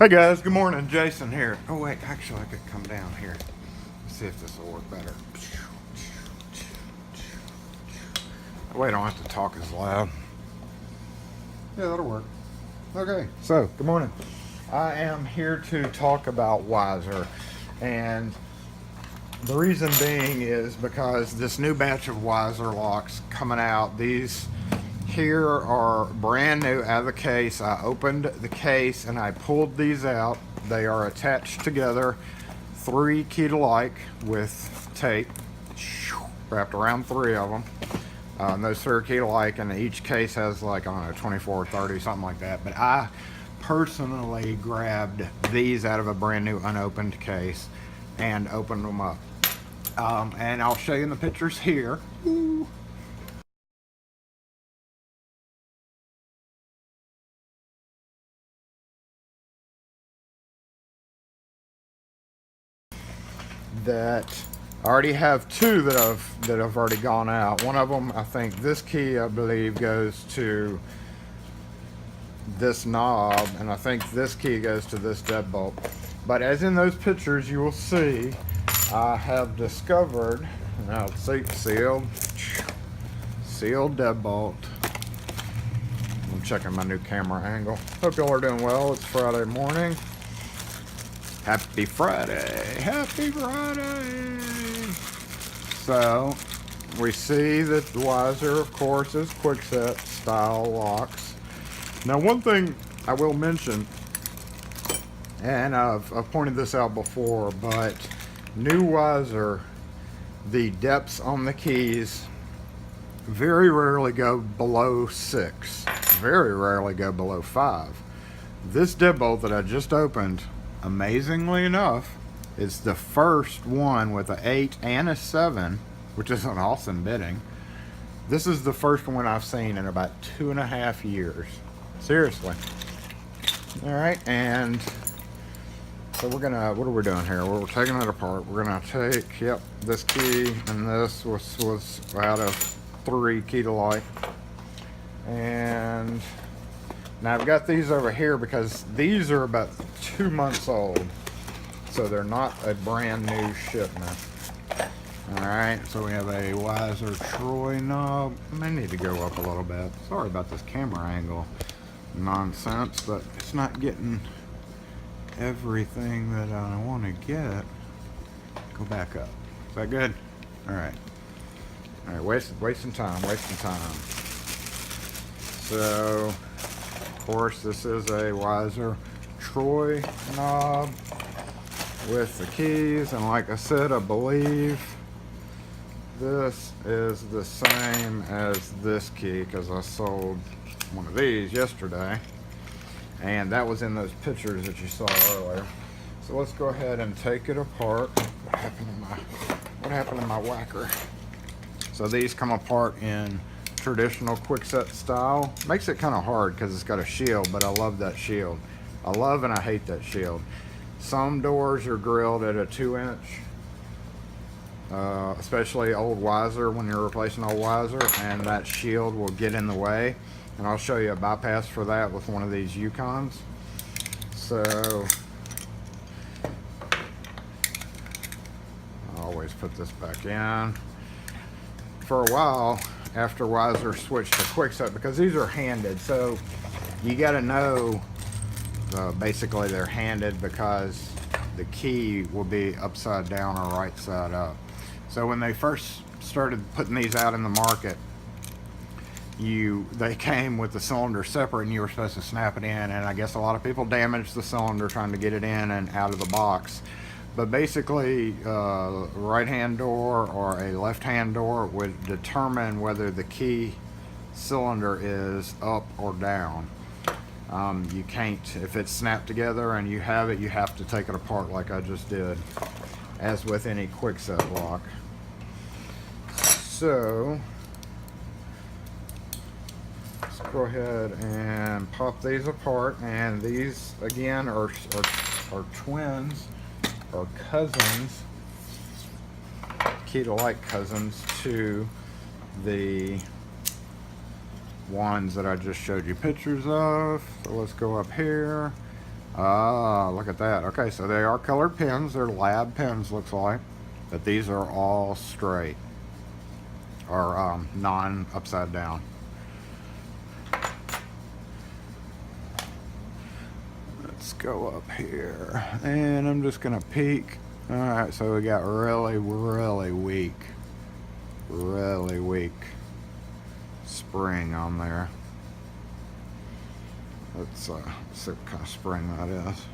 Hey guys, good morning. Jason here. Oh wait, actually I could come down here. Let's see if this will work better. That way I don't have to talk as loud. Yeah, that'll work. Okay, so good morning. I am here to talk about Weiser, and the reason being is because this new batch of Weiser locks coming out. These here are brand new out of the case. I opened the case and I pulled these out. They are attached together, 3 key to like with tape wrapped around 3 of them. Those 3 are key to like, and each case has like, I don't know, 24, 30, something like that. But I personally grabbed these out of a brand new unopened case and opened them up. And I'll show you in the pictures here. Ooh. That I already have 2 that have already gone out. One of them, I think this key, I believe, goes to this knob, and I think this key goes to this deadbolt. But as in those pictures, you will see, I have discovered, now see, sealed deadbolt. I'm checking my new camera angle. Hope y'all are doing well. It's Friday morning. Happy Friday! Happy Friday! So, we see that the Weiser, of course, is quickset style locks. Now, one thing I will mention, and I've pointed this out before, but new Weiser, the depths on the keys very rarely go below 6. Very rarely go below 5. This deadbolt that I just opened, amazingly enough, is the first one with an 8 and a 7, which is an awesome bitting. This is the first one I've seen in about 2.5 years. Seriously. Alright, and so we're gonna, what are we doing here? We're taking it apart. We're gonna take, yep, this key, and this was out of 3 key to like. And now I've got these over here because these are about 2 months old, so they're not a brand new shipment. Alright, so we have a Weiser Troy knob. I may need to go up a little bit. Sorry about this camera angle nonsense, but it's not getting everything that I want to get. Go back up. Is that good? Alright. Alright, wasting time. So, of course, this is a Weiser Troy knob with the keys, and like I said, I believe this is the same as this key because I sold one of these yesterday, and that was in those pictures that you saw earlier. So let's go ahead and take it apart. What happened to my whacker? So these come apart in traditional quickset style. Makes it kind of hard because it's got a shield, but I love that shield. I love and I hate that shield. Some doors are grilled at a 2-inch, especially old Weiser, when you're replacing old Weiser, and that shield will get in the way. And I'll show you a bypass for that with one of these Yukons. So I'll always put this back in. For a while, after Weiser switched to quickset, because these are handed, so you got to know basically they're handed because the key will be upside down or right side up. So when they first started putting these out in the market, they came with the cylinder separate, and you were supposed to snap it in, and I guess a lot of people damaged the cylinder trying to get it in and out of the box. But basically, right hand door or a left hand door would determine whether the key cylinder is up or down. You can't, if it's snapped together and you have it, you have to take it apart like I just did, as with any quickset lock. So let's go ahead and pop these apart, and these again are twins, or cousins, key to like cousins to the ones that I just showed you pictures of. So let's go up here. Ah, look at that. Okay, so they are colored pins. They're lab pins, looks like. But these are all straight. Or non-upside down. Let's go up here. And I'm just going to peek. Alright, so we got really weak spring on there. Let's see what kind of spring that is.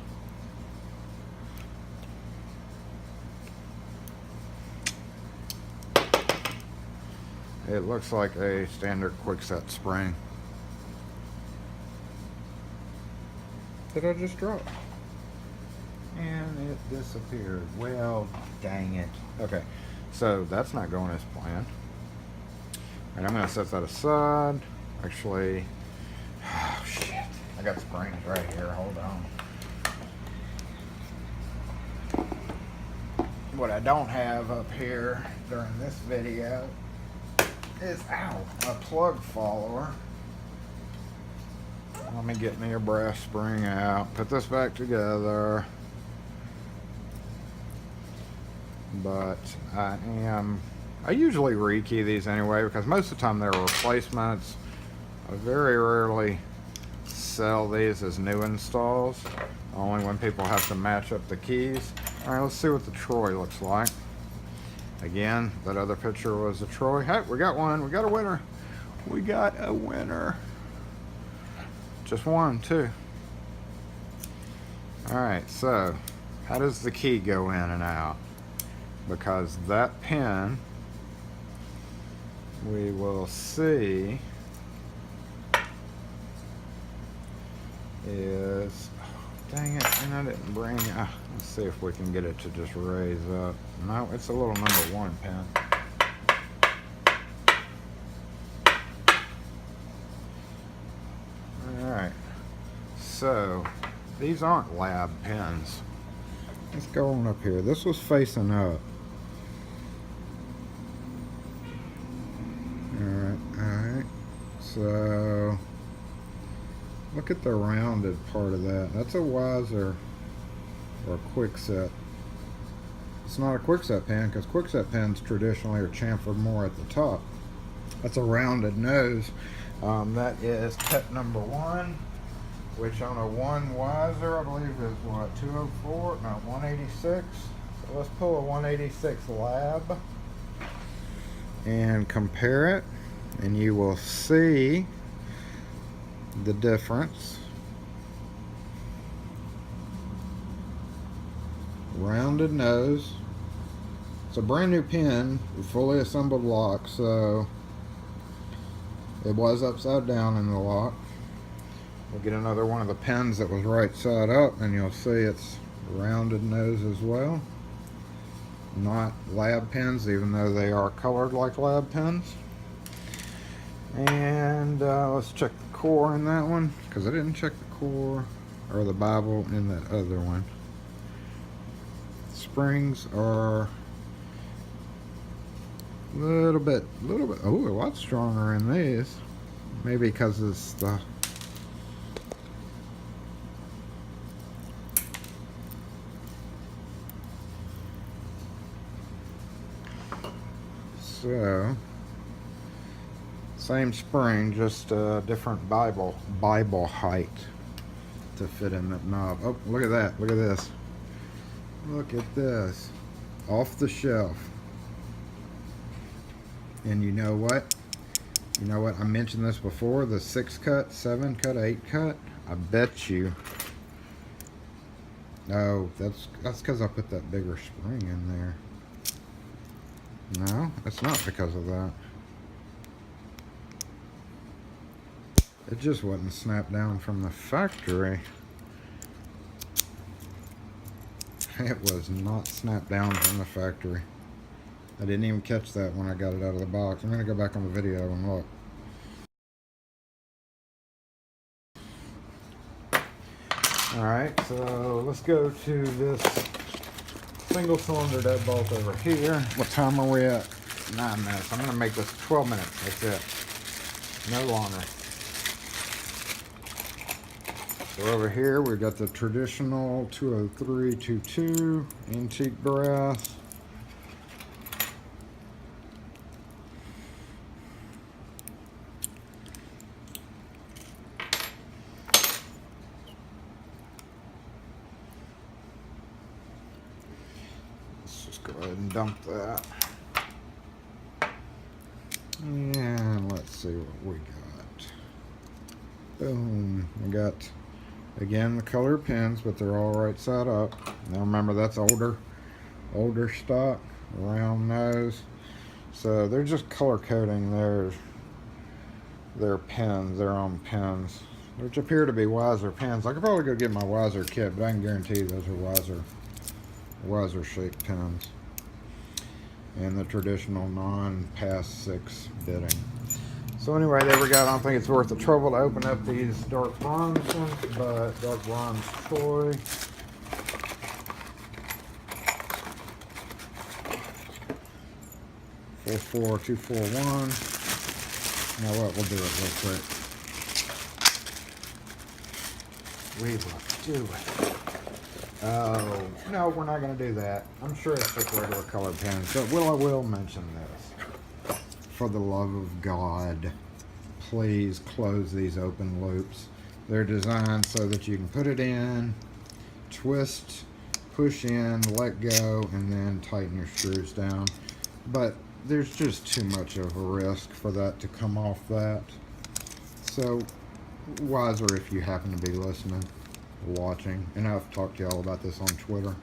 It looks like a standard quickset spring. Did I just drop? And it disappeared. Well, dang it. Okay, so that's not going as planned. And I'm going to set that aside. Actually, oh shit. I got springs right here. Hold on. What I don't have up here during this video is, ow, a plug follower. Let me get me a brass spring out. Put this back together. But I usually rekey these anyway because most of the time they're replacements. I very rarely sell these as new installs, only when people have to match up the keys. Alright, let's see what the Troy looks like. Again, that other picture was a Troy. Hey, we got one. We got a winner. We got a winner. Just one, too. Alright, so how does the key go in and out? Because that pin, we will see, is, oh, dang it, and I didn't bring, let's see if we can get it to just raise up. No, it's a little #1 pin. Alright, so these aren't lab pins. Let's go on up here. This was facing up. Alright, so look at the rounded part of that. That's a Weiser or a quickset. It's not a quickset pin because quickset pins traditionally are chamfered more at the top. That's a rounded nose. That is cut #1, which on a 1 Weiser I believe is what, 204? No, 186. So let's pull a 186 lab and compare it, and you will see the difference. Rounded nose. It's a brand new pin with fully assembled lock, so it was upside down in the lock. We'll get another one of the pins that was right side up, and you'll see it's rounded nose as well. Not lab pins, even though they are colored like lab pins. And let's check the core in that one, because I didn't check the core or the Bible in that other one. Springs are a little bit, oh, a lot stronger in these. Maybe because it's the so same spring, just a different Bible height to fit in that knob. Oh, look at that, look at this. Look at this. Off the shelf. And you know what? You know what? I mentioned this before, the 6 cut, 7 cut, 8 cut. I bet you. No, that's because I put that bigger spring in there. No, it's not because of that. It just wasn't snapped down from the factory. It was not snapped down from the factory. I didn't even catch that when I got it out of the box. I'm going to go back on the video and look. Alright, so let's go to this single cylinder deadbolt over here. What time are we at? 9 minutes. I'm going to make this 12 minutes. That's it. No longer. So over here we got the traditional 20322 antique brass. Let's just go ahead and dump that. And let's see what we got. Boom. We got, again, the color pins, but they're all right side up. Now remember, that's older stock, round nose. So they're just color coding their pins, their own pins, which appear to be Weiser pins. I could probably go get my Weiser kit, but I can guarantee those are Weiser shaped pins. And the traditional non-pass 6 bitting. So anyway, there we go. I don't think it's worth the trouble to open up these dark bronze ones, but dark bronze Troy. 44241. Now what? We'll do it real quick. We will do it. Oh, no, we're not going to do that. I'm sure it's just regular colored pens, but I will mention this. For the love of God, please close these open loops. They're designed so that you can put it in, twist, push in, let go, and then tighten your screws down. But there's just too much of a risk for that to come off that. So, Weiser, if you happen to be listening, watching, and I've talked to y'all about this on Twitter,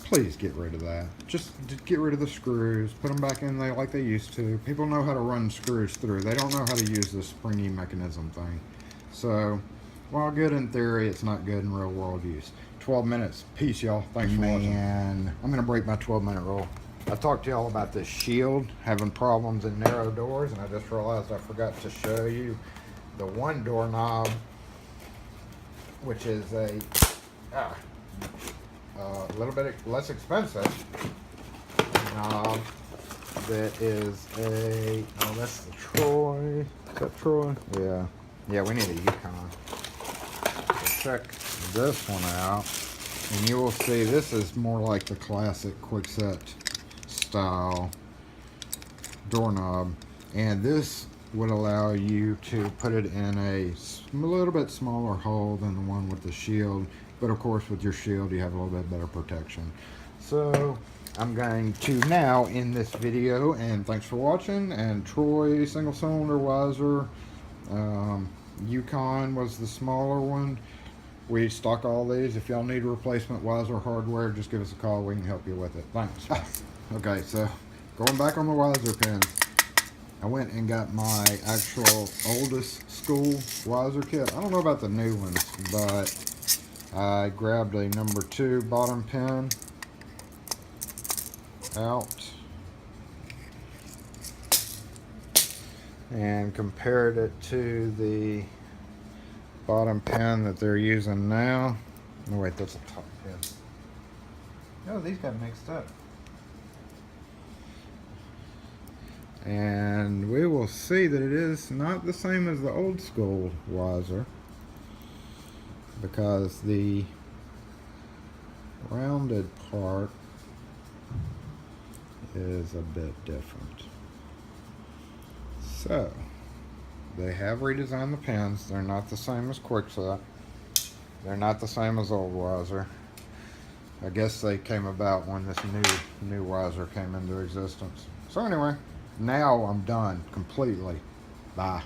please get rid of that. Just get rid of the screws, put them back in there like they used to. People know how to run screws through. They don't know how to use this springy mechanism thing. So, while good in theory, it's not good in real world use. 12 minutes. Peace, y'all. Thanks for watching. I'm going to break my 12-minute rule. I talked to y'all about this shield having problems in narrow doors, and I just realized I forgot to show you the one doorknob, which is a little bit less expensive knob. That is a, oh, that's the Troy. Is that Troy? Yeah. Yeah, we need a Yukon. So check this one out, and you will see this is more like the classic quickset style doorknob, and this would allow you to put it in a little bit smaller hole than the one with the shield, but of course with your shield you have a little bit better protection. So I'm going to now end this video, and thanks for watching. And Troy single cylinder Weiser, Yukon was the smaller one. We stock all these. If y'all need replacement Weiser hardware, just give us a call. We can help you with it. Thanks. Okay, so going back on the Weiser pins, I went and got my actual oldest school Weiser kit. I don't know about the new ones, but I grabbed a number 2 bottom pin out and compared it to the bottom pin that they're using now. Oh wait, that's a top pin. No, these got mixed up. And we will see that it is not the same as the old school Weiser, because the rounded part is a bit different. So they have redesigned the pins. They're not the same as Quickset. They're not the same as old Weiser. I guess they came about when this new Weiser came into existence. So anyway, now I'm done completely. Bye.